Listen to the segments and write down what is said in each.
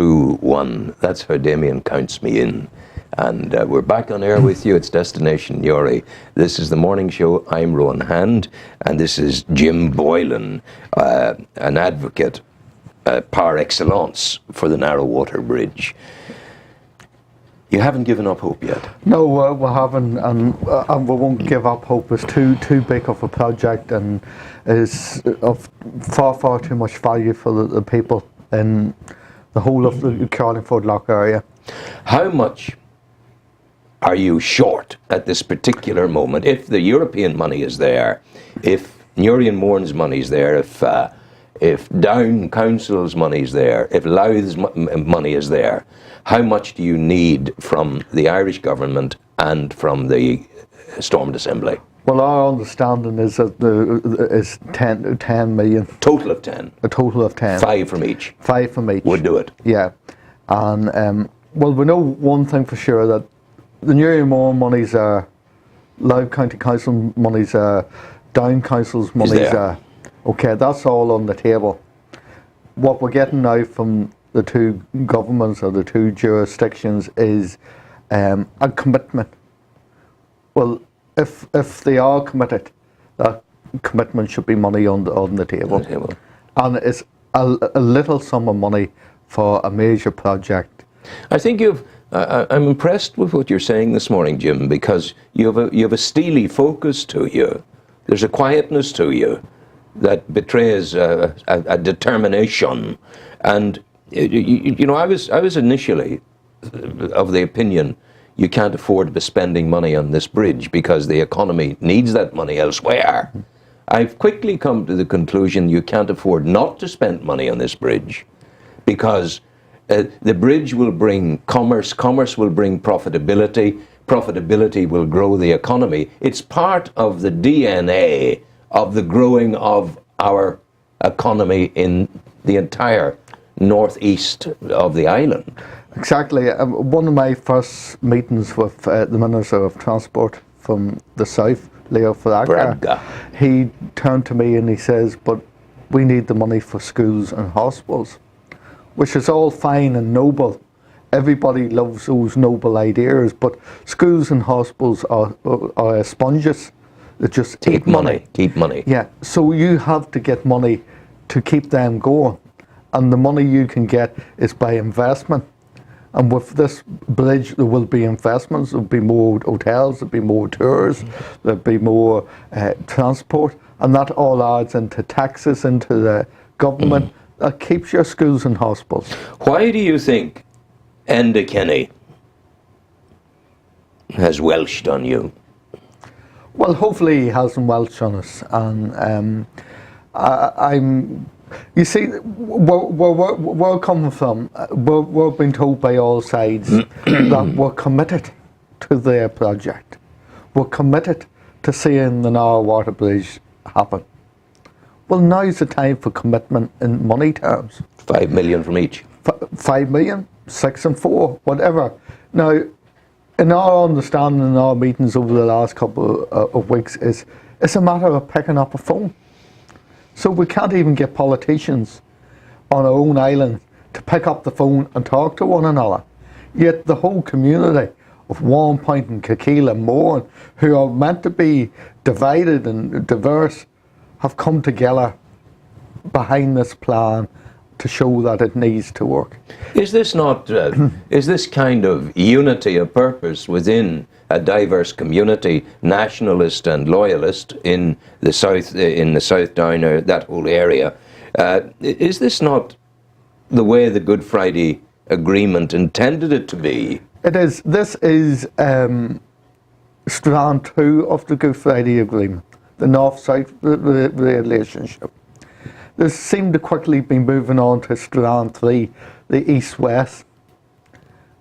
421. That's how Damien counts me in. And we're back on air with you. It's Destination Newry. This is the morning show. I'm Rowan Hand, and this is Jim Boylan, an advocate par excellence for the Narrow Water Bridge. You haven't given up hope yet? No, we haven't, and we won't give up hope. It's too big of a project, and is of far too much value for the people in the whole of the Carlingford Lough area. How much are you short at this particular moment? If the European money is there, if Newry and Mourne's money is there, if Down Council's money is there, if Louth's money is there, how much do you need from the Irish government and from the Stormont Assembly? Well, our understanding is that is 10 million. Total of 10? A total of 10. 5 from each? 5 from each. Would do it? Yeah. And, well, we know one thing for sure, that the Newry and Mourne monies are, Louth County Council monies are, Down Council's monies are. Okay, that's all on the table. What we're getting now from the two governments or the two jurisdictions is a commitment. Well, if they are committed, that commitment should be money on the table. And it's a little sum of money for a major project. I think I'm impressed with what you're saying this morning, Jim, because you have a steely focus to you. There's a quietness to you that betrays a determination. And you know, I was initially of the opinion you can't afford to be spending money on this bridge because the economy needs that money elsewhere. I've quickly come to the conclusion you can't afford not to spend money on this bridge, because the bridge will bring commerce will bring profitability will grow the economy. It's part of the DNA of the growing of our economy in the entire northeast of the island. Exactly. One of my first meetings with the Minister of Transport from the south, Leo Varadkar, he turned to me and he says, but we need the money for schools and hospitals, which is all fine and noble. Everybody loves those noble ideas, but schools and hospitals are sponges that just keep money. Keep money. Yeah, so you have to get money to keep them going. And the money you can get is by investment. And with this bridge, there will be investments. There'll be more hotels, there'll be more tours, there'll be more transport, and that all adds into taxes into the government. That keeps your schools and hospitals. Why do you think Enda Kenny has welched on you? Well, hopefully he hasn't welched on us, and you see, where we're coming from, we're being told by all sides that we're committed to their project. We're committed to seeing the Narrow Water Bridge happen. Well, now's the time for commitment in money terms. 5 million from each. 5 million, 6 and 4, whatever. Now, in our understanding in our meetings over the last couple of weeks, it's a matter of picking up a phone. So we can't even get politicians on our own island to pick up the phone and talk to one another. Yet the whole community of Warrenpoint and Kekeela and Mourne, who are meant to be divided and diverse, have come together behind this plan to show that it needs to work. Is this not, is this kind of unity of purpose within a diverse community, nationalist and loyalist in the South Down, that whole area, is this not the way the Good Friday Agreement intended it to be? It is. This is strand 2 of the Good Friday Agreement, the North-South relationship. This seemed to quickly be moving on to strand 3, the East-West.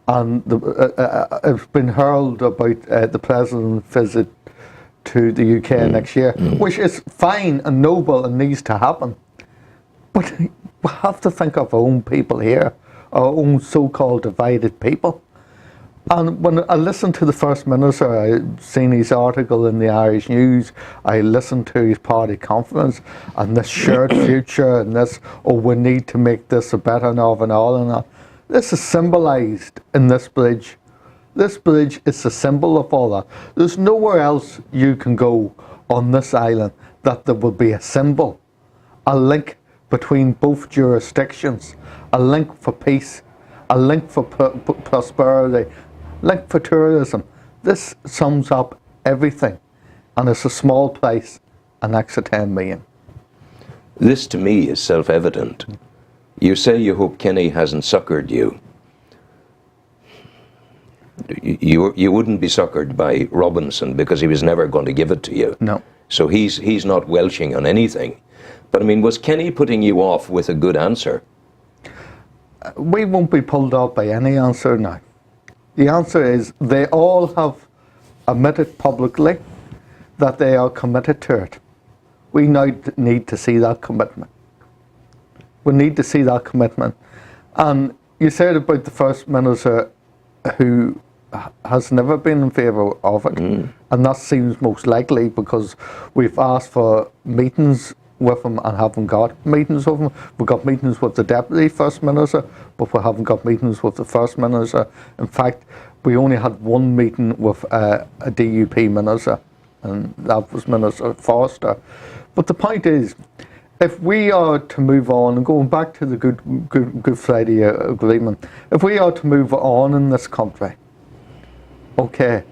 And it's been hurled about the President's visit to the UK next year, which is fine and noble and needs to happen. But we have to think of our own people here, our own so-called divided people. And when I listened to the First Minister, I seen his article in the Irish News, I listened to his party conference, and this shared future, and this, oh, we need to make this a better Northern Ireland. This is symbolised in this bridge. This bridge is a symbol of all that. There's nowhere else you can go on this island that there will be a symbol, a link between both jurisdictions, a link for peace, a link for prosperity, link for tourism. This sums up everything, and it's a small place, an extra 10 million. This to me is self-evident. You say you hope Kenny hasn't suckered you. You wouldn't be suckered by Robinson because he was never going to give it to you. No. So he's not welching on anything. But I mean, was Kenny putting you off with a good answer? We won't be pulled off by any answer now. The answer is they all have admitted publicly that they are committed to it. We now need to see that commitment. We need to see that commitment. And you said about the First Minister who has never been in favour of it, and that seems most likely because we've asked for meetings with him and haven't got meetings with him. We've got meetings with the Deputy First Minister, but we haven't got meetings with the First Minister. In fact, we only had one meeting with a DUP Minister, and that was Minister Forster. But the point is, if we are to move on, and going back to the Good Friday Agreement, if we are to move on in this country, okay,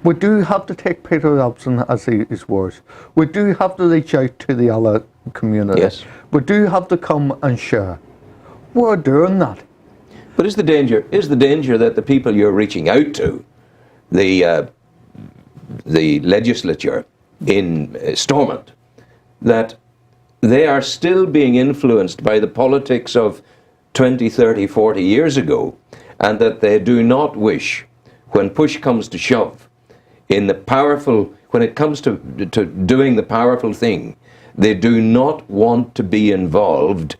we do have to take Peter Robson as his words. We do have to reach out to the other community. Yes. We do have to come and share. We're doing that. But is the danger that the people you're reaching out to, the legislature in Stormont, that they are still being influenced by the politics of 20, 30, 40 years ago, and that they do not wish, when push comes to shove, when it comes to doing the powerful thing, they do not want to be involved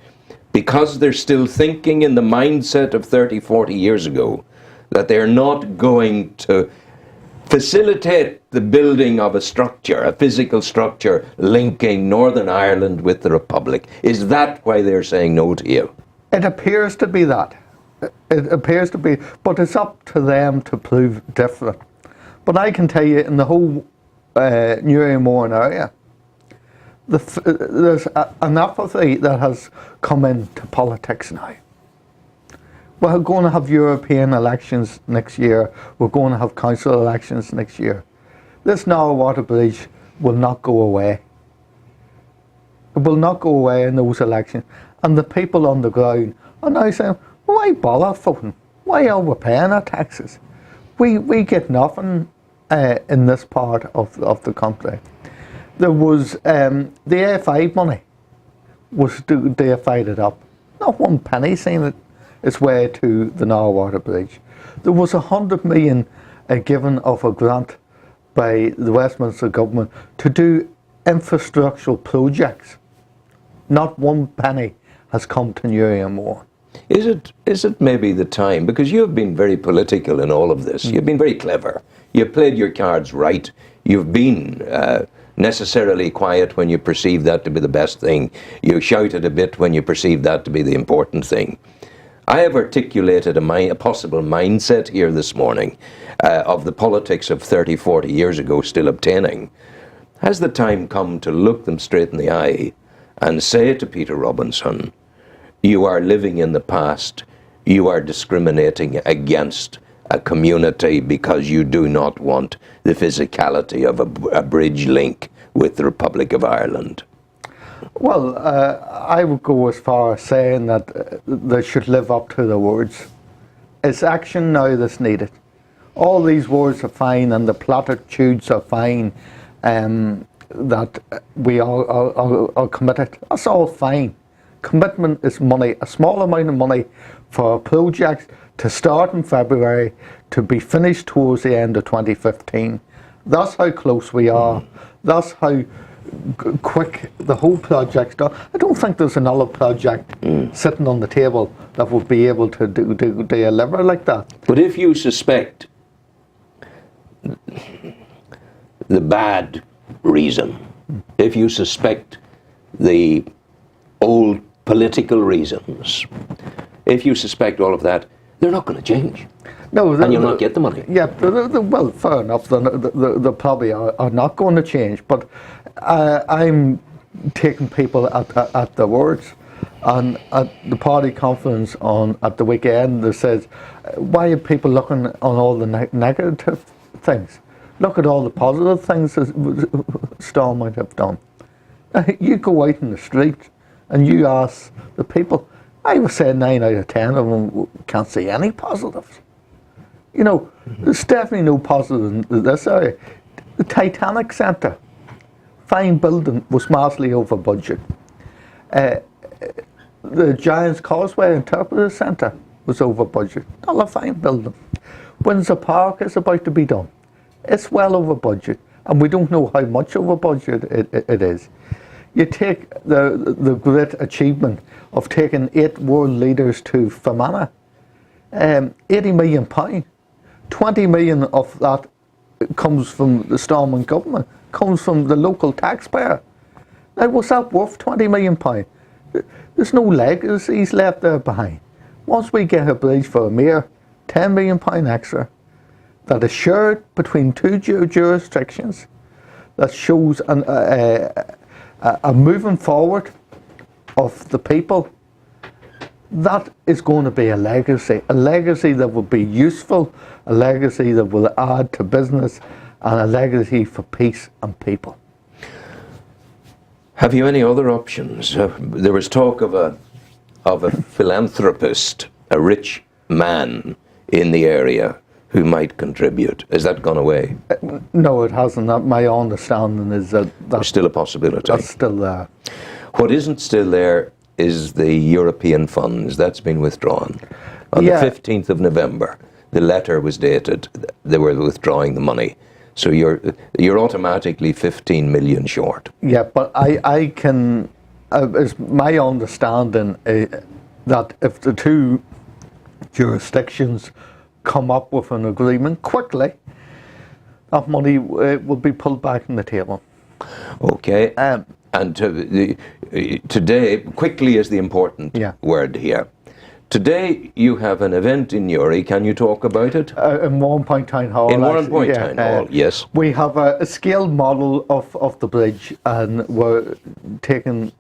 because they're still thinking in the mindset of 30, 40 years ago, that they're not going to facilitate the building of a structure, a physical structure linking Northern Ireland with the Republic. Is that why they're saying no to you? It appears to be that. It appears to be, but it's up to them to prove different. But I can tell you, in the whole Newry-Mourne area, there's an apathy that has come into politics now. We're going to have European elections next year. We're going to have council elections next year. This Narrow Water Bridge will not go away. It will not go away in those elections. And the people on the ground are now saying, why bother voting? Why are we paying our taxes? We get nothing in this part of the country. There was the A5 money was divided up. Not one penny seen it its way to the Narrow Water Bridge. There was 100 million given of a grant by the Westminster government to do infrastructural projects. Not one penny has come to Newry-Mourne. Is it maybe the time, because you have been very political in all of this, you've been very clever, you've played your cards right, you've been necessarily quiet when you perceived that to be the best thing, you shouted a bit when you perceived that to be the important thing. I have articulated a possible mindset here this morning of the politics of 30, 40 years ago still obtaining. Has the time come to look them straight in the eye and say to Peter Robinson, you are living in the past, you are discriminating against a community because you do not want the physicality of a bridge link with the Republic of Ireland? Well, I would go as far as saying that they should live up to the words. It's action now that's needed. All these words are fine and the platitudes are fine, that we are committed. That's all fine. Commitment is money, a small amount of money for a project to start in February, to be finished towards the end of 2015. That's how close we are. That's how quick the whole project's done. I don't think there's another project sitting on the table that would be able to deliver like that. But if you suspect the bad reason, if you suspect the old political reasons, if you suspect all of that, they're not going to change. No, And you'll not get the money. Yeah, well, fair enough. They probably are not going to change. But I'm taking people at their words. And at the party conference at the weekend, they says, why are people looking on all the negative things? Look at all the positive things that Storm might have done. You go out in the street and you ask the people, I would say 9 out of 10 of them can't see any positives. You know, there's definitely no positive in this area. The Titanic Centre, fine building, was massively over budget. The Giants Causeway Interpreter Centre was over budget. Not a fine building. Windsor Park is about to be done. It's well over budget, and we don't know how much over budget it is. You take the great achievement of taking 8 world leaders to Fermanagh, £80 million. 20 million of that comes from the Stormont government, comes from the local taxpayer. Now, was that worth £20 million? There's no legacies left there behind. Once we get a bridge for a mere £10 million extra, that is shared between 2 jurisdictions, that shows a moving forward of the people, that is going to be a legacy that will be useful, a legacy that will add to business, and a legacy for peace and people. Have you any other options? There was talk of a philanthropist, a rich man in the area who might contribute. Has that gone away? No, it hasn't. My understanding is that there's still a possibility. That's still there. What isn't still there is the European funds. That's been withdrawn. On the 15th of November, the letter was dated. They were withdrawing the money. So you're automatically 15 million short. Yeah, but I can, it's my understanding that if the 2 jurisdictions come up with an agreement quickly, that money will be pulled back on the table. Okay. And today, quickly is the important word here. Today you have an event in Newry. Can you talk about it? In Warrenpoint Town Hall. In Warrenpoint Town Hall, yes. We have a scaled model of the bridge, and we're taking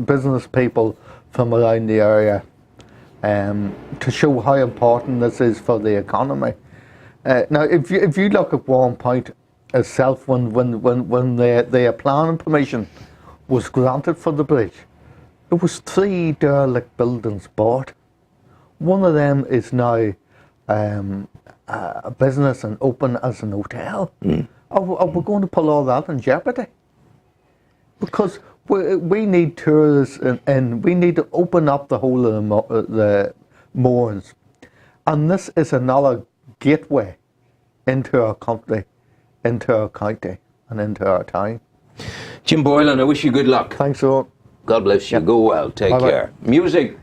business people from around the area to show how important this is for the economy. Now, if you look at Warrenpoint itself, when the planning permission was granted for the bridge, there was 3 derelict buildings bought. One of them is now a business and open as an hotel. Are we going to put all that in jeopardy? Because we need tourists, and we need to open up the whole of the moorings. And this is another gateway into our country, into our county, and into our town. Jim Boylan, I wish you good luck. Thanks a lot. God bless you. Go well. Take care. Music.